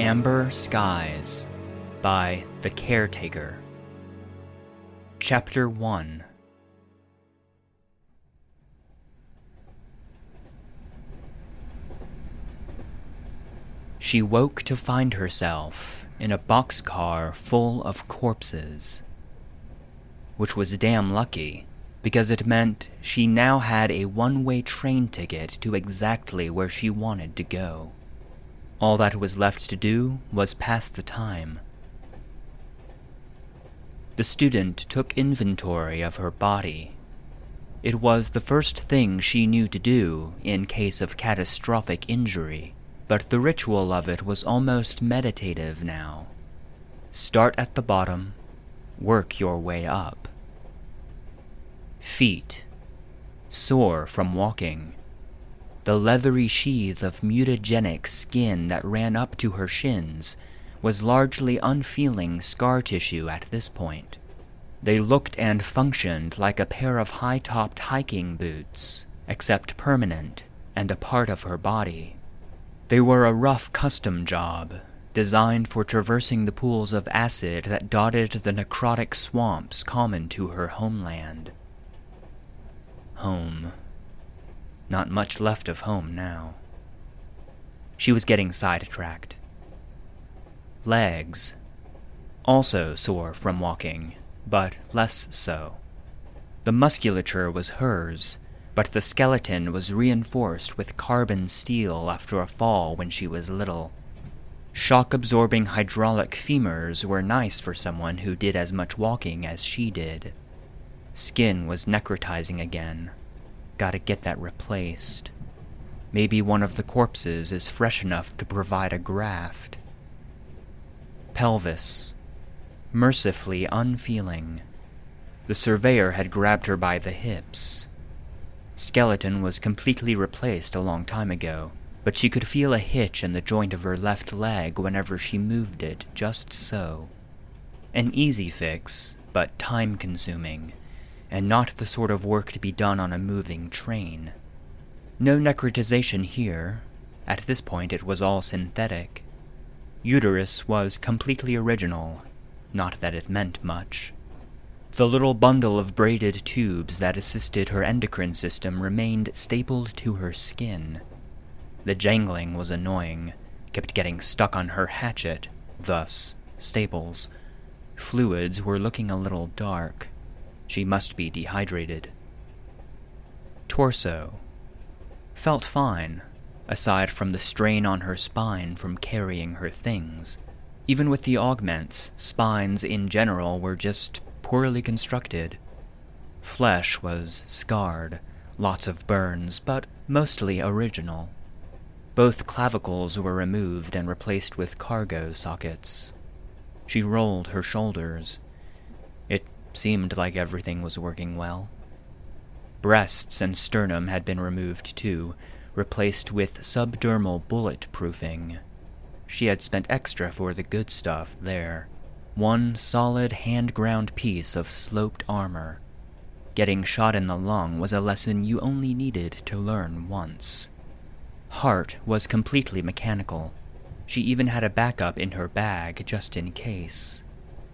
Amber Skies by The Caretaker. Chapter 1. She woke to find herself in a boxcar full of corpses, which was damn lucky, because it meant she now had a one-way train ticket to exactly where she wanted to go. All that was left to do was pass the time. The student took inventory of her body. It was the first thing she knew to do in case of catastrophic injury, but the ritual of it was almost meditative now. Start at the bottom, work your way up. Feet, sore from walking. The leathery sheath of mutagenic skin that ran up to her shins was largely unfeeling scar tissue at this point. They looked and functioned like a pair of high-topped hiking boots, except permanent and a part of her body. They were a rough custom job, designed for traversing the pools of acid that dotted the necrotic swamps common to her homeland. Home. Not much left of home now. She was getting sidetracked. Legs. Also sore from walking, but less so. The musculature was hers, but the skeleton was reinforced with carbon steel after a fall when she was little. Shock-absorbing hydraulic femurs were nice for someone who did as much walking as she did. Skin was necrotizing again. Gotta get that replaced. Maybe one of the corpses is fresh enough to provide a graft. Pelvis. Mercifully unfeeling. The surveyor had grabbed her by the hips. Skeleton was completely replaced a long time ago, but she could feel a hitch in the joint of her left leg whenever she moved it, just so. An easy fix, but time-consuming, and not the sort of work to be done on a moving train. No necrotization here. At this point it was all synthetic. Uterus was completely original, not that it meant much. The little bundle of braided tubes that assisted her endocrine system remained stapled to her skin. The jangling was annoying, kept getting stuck on her hatchet, thus, staples. Fluids were looking a little dark. She must be dehydrated. Torso. Felt fine, aside from the strain on her spine from carrying her things. Even with the augments, spines in general were just poorly constructed. Flesh was scarred, lots of burns, but mostly original. Both clavicles were removed and replaced with cargo sockets. She rolled her shoulders. It seemed like everything was working well. Breasts and sternum had been removed too, replaced with subdermal bullet-proofing. She had spent extra for the good stuff there. One solid hand-ground piece of sloped armor. Getting shot in the lung was a lesson you only needed to learn once. Heart was completely mechanical. She even had a backup in her bag just in case.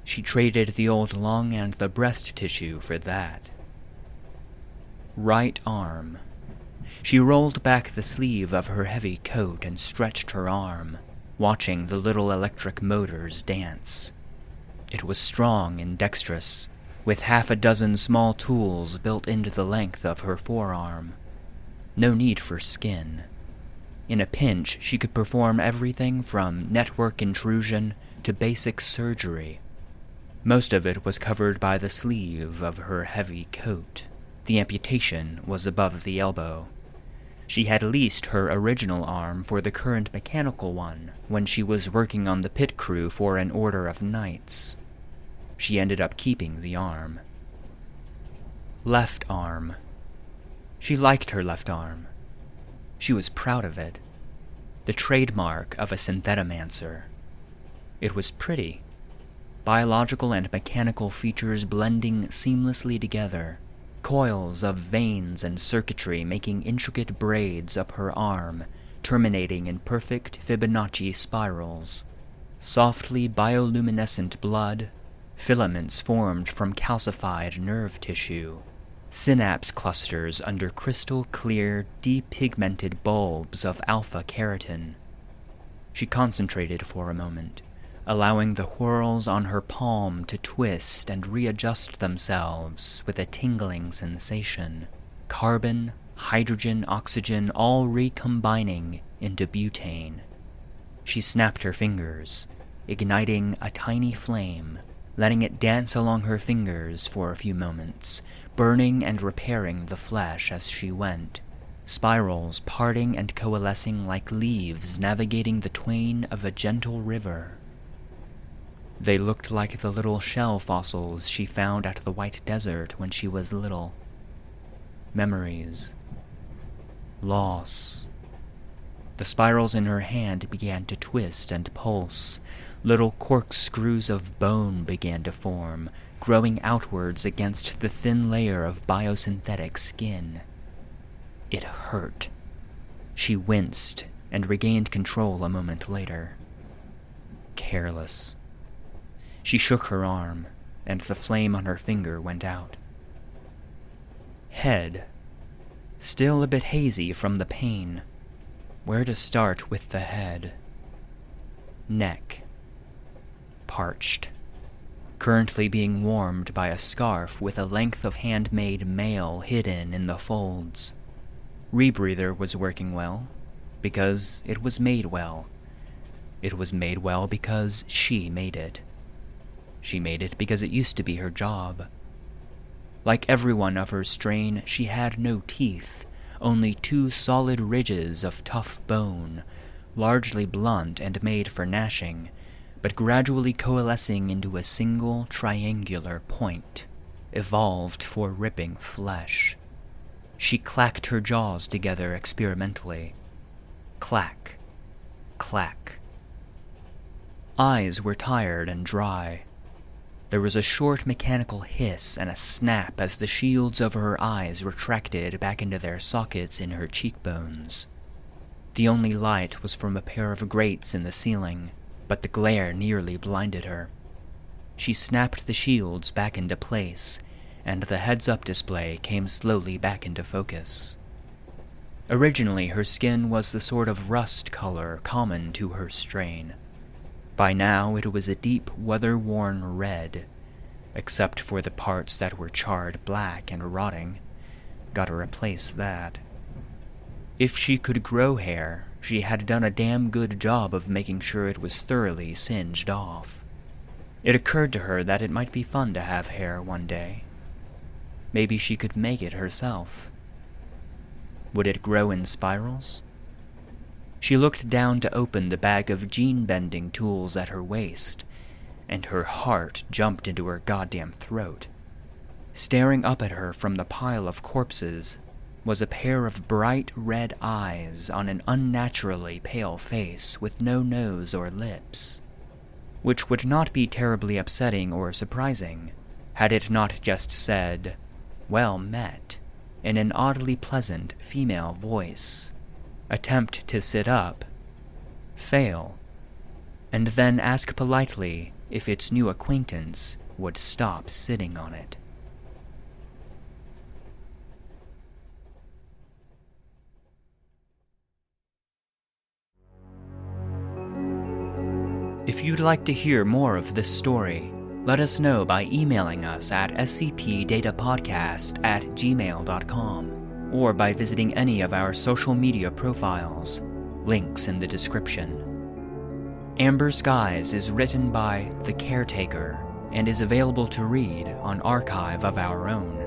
She traded the old lung and the breast tissue for that. Right arm. She rolled back the sleeve of her heavy coat and stretched her arm, watching the little electric motors dance. It was strong and dexterous, with half a dozen small tools built into the length of her forearm. No need for skin. In a pinch, she could perform everything from network intrusion to basic surgery. Most of it was covered by the sleeve of her heavy coat. The amputation was above the elbow. She had leased her original arm for the current mechanical one when she was working on the pit crew for an order of knights. She ended up keeping the arm. Left arm. She liked her left arm. She was proud of it. The trademark of a synthetomancer. It was pretty. Biological and mechanical features blending seamlessly together. Coils of veins and circuitry making intricate braids up her arm, terminating in perfect Fibonacci spirals. softly bioluminescent blood, filaments formed from calcified nerve tissue, synapse clusters under crystal-clear, depigmented bulbs of alpha-keratin. She concentrated for a moment, allowing the whorls on her palm to twist and readjust themselves with a tingling sensation. Carbon, hydrogen, oxygen all recombining into butane. She snapped her fingers, igniting a tiny flame, letting it dance along her fingers for a few moments, burning and repairing the flesh as she went, spirals parting and coalescing like leaves navigating the twain of a gentle river. They looked like the little shell fossils she found at the White Desert when she was little. Memories. Loss. The spirals in her hand began to twist and pulse. Little corkscrews of bone began to form, growing outwards against the thin layer of biosynthetic skin. It hurt. She winced and regained control a moment later. Careless. She shook her arm, and the flame on her finger went out. Head. Still a bit hazy from the pain. Where to start with the head? Neck. Parched. Currently being warmed by a scarf with a length of handmade mail hidden in the folds. Rebreather was working well, because it was made well. It was made well because she made it. She made it because it used to be her job. Like everyone of her strain, she had no teeth, only 2 solid ridges of tough bone, largely blunt and made for gnashing, but gradually coalescing into a single triangular point, evolved for ripping flesh. She clacked her jaws together experimentally. Clack. Clack. Eyes were tired and dry. There was a short mechanical hiss and a snap as the shields over her eyes retracted back into their sockets in her cheekbones. The only light was from a pair of grates in the ceiling, but the glare nearly blinded her. She snapped the shields back into place, and the heads-up display came slowly back into focus. Originally, her skin was the sort of rust color common to her strain. By now, it was a deep, weather-worn red, except for the parts that were charred black and rotting. Gotta replace that. If she could grow hair, she had done a damn good job of making sure it was thoroughly singed off. It occurred to her that it might be fun to have hair one day. Maybe she could make it herself. Would it grow in spirals? She looked down to open the bag of gene-bending tools at her waist, and her heart jumped into her goddamn throat. Staring up at her from the pile of corpses was a pair of bright red eyes on an unnaturally pale face with no nose or lips, which would not be terribly upsetting or surprising had it not just said, "Well met," in an oddly pleasant female voice. Attempt to sit up, fail, and then ask politely if its new acquaintance would stop sitting on it. If you'd like to hear more of this story, let us know by emailing us at scpdatapodcast@gmail.com or by visiting any of our social media profiles, links in the description. Amber Skies is written by The Caretaker and is available to read on Archive of Our Own.